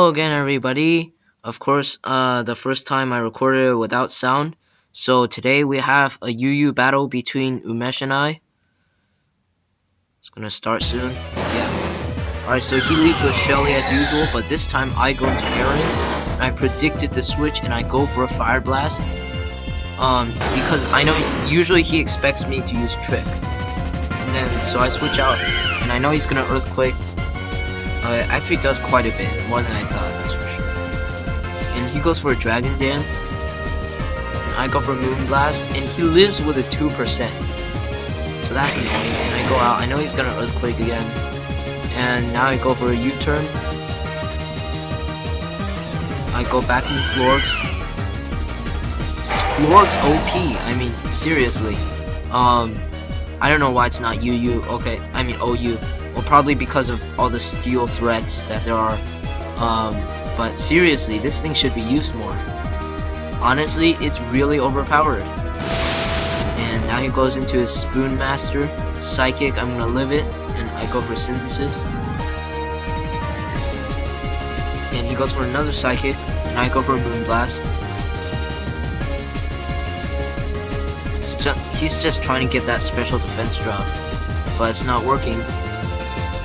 Hello again, everybody. Of course, the first time I recorded it without sound. So today we have a UU battle between Umesh and I. It's gonna start soon. Yeah. Alright, so he leads with Shelly as usual, but this time I go into Aaron. And I predicted the switch and I go for a Fire Blast. Because I know usually he expects me to use Trick. And then, so I switch out, and I know he's gonna Earthquake. It actually does quite a bit, more than I thought, that's for sure. And he goes for a Dragon Dance. And I go for Moonblast, and he lives with a 2%. So that's annoying. And I go out, I know he's gonna Earthquake again. And now I go for a U-turn. I go back into Florks. Florks OP, I mean, seriously. I don't know why it's not UU, okay, I mean OU. Well, probably because of all the steel threats that there are. But seriously, this thing should be used more. Honestly, it's really overpowered. And now he goes into his Spoon Master. Psychic, I'm gonna live it. And I go for Synthesis. And he goes for another Psychic. And I go for a Moonblast. He's just trying to get that special defense drop. But it's not working.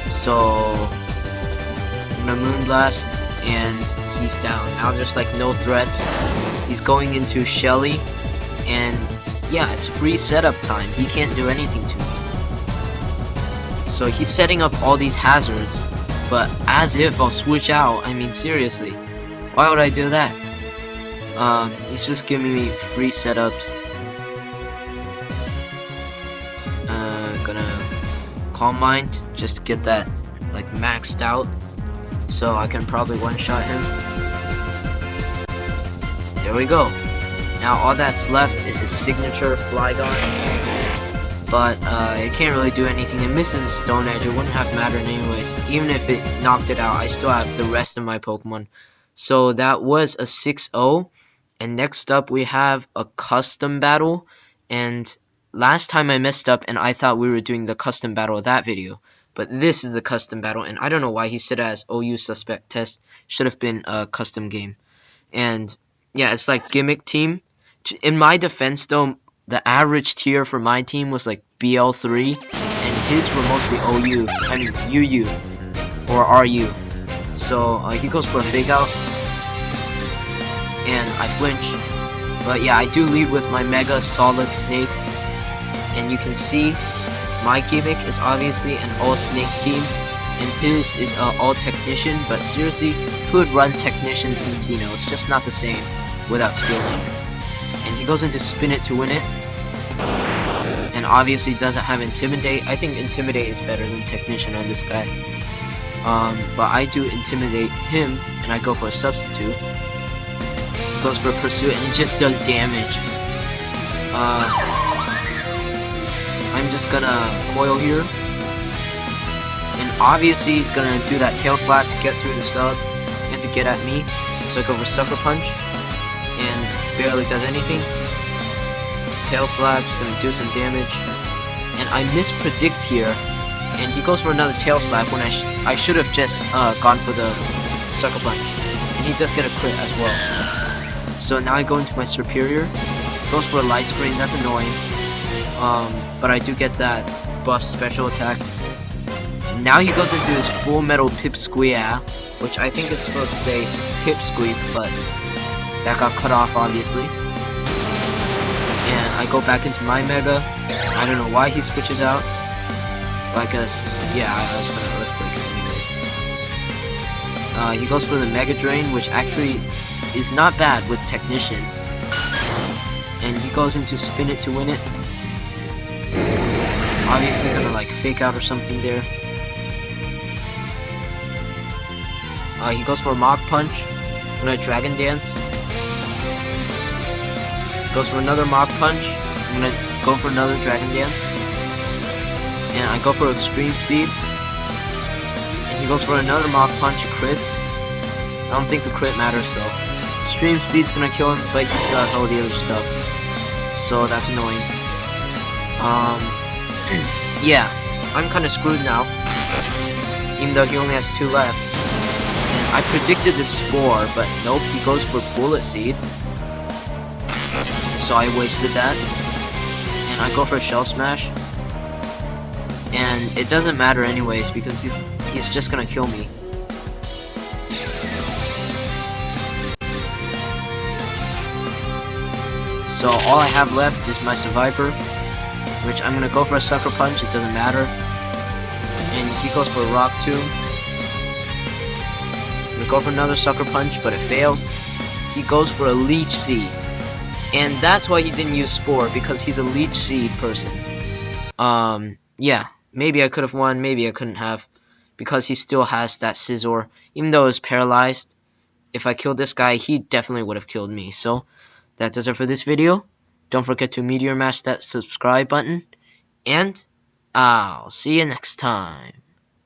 So I'm gonna Moonblast, and he's down. Now there's like no threats. He's going into Shelly, and yeah, it's free setup time. He can't do anything to me. So he's setting up all these hazards, but as if I'll switch out. I mean, seriously, why would I do that? He's just giving me free setups. Gonna Calm Mind, just to get that like maxed out, so I can probably one-shot him. There we go. Now all that's left is his signature Flygon, but it can't really do anything. It misses a Stone Edge. It wouldn't have mattered anyways. Even if it knocked it out, I still have the rest of my Pokemon. So that was a 6-0, and next up we have a custom battle. And last time I messed up and I thought we were doing the custom battle of that video. But this is the custom battle, and I don't know why he said it as OU Suspect Test. Should have been a custom game. And yeah, it's like Gimmick Team. In my defense though, the average tier for my team was like BL3, and his were mostly OU, I mean UU, or RU. So he goes for a Fake Out, and I flinch. But yeah, I do lead with my Mega Solid Snake. And you can see my gimmick is obviously an all snake team, and his is all technician. But seriously, who would run technician since, you know, it's just not the same without Skill Link. And he goes into Spin It to win it, and obviously doesn't have Intimidate. I think Intimidate is better than technician on this guy. But I do Intimidate him, and I go for a Substitute. He goes for a Pursuit, and it just does damage. I'm just gonna coil here, and obviously he's gonna do that tail slap to get through the sub and to get at me. So I go for Sucker Punch, and barely does anything. Tail slap's gonna do some damage, and I mispredict here, and he goes for another tail slap when I should have just gone for the Sucker Punch, and he does get a crit as well. So now I go into my Superior, goes for a Light Screen. That's annoying. But I do get that buff special attack. And now he goes into his Full Metal Pipsqueak, which I think is supposed to say Pipsqueak, but that got cut off obviously. And I go back into my Mega. I don't know why he switches out. But I guess, yeah, I was gonna Earthquake it anyways. He goes for the Mega Drain, which actually is not bad with Technician. And he goes into Spin It to win it. Obviously gonna like Fake Out or something there. He goes for a Mach Punch. I'm gonna Dragon Dance. Goes for another Mach Punch. I'm gonna go for another Dragon Dance. And I go for Extreme Speed. And he goes for another Mach Punch. It crits. I don't think the crit matters though. Extreme Speed's gonna kill him, but he still has all the other stuff. So that's annoying. Yeah, I'm kinda screwed now. Even though he only has 2 left. And I predicted the Spore, but nope, he goes for Bullet Seed. So I wasted that. And I go for Shell Smash. And it doesn't matter anyways, because he's just gonna kill me. So all I have left is my Survivor, which I'm gonna go for a Sucker Punch, it doesn't matter. And he goes for a Rock Tomb. I'm gonna go for another Sucker Punch, but it fails. He goes for a Leech Seed. And that's why he didn't use Spore, because he's a Leech Seed person. Yeah, maybe I could have won, maybe I couldn't have, because he still has that Scizor. Even though it's paralyzed, if I killed this guy, he definitely would have killed me. So, that does it for this video. Don't forget to Meteor Mash that subscribe button. And I'll see you next time.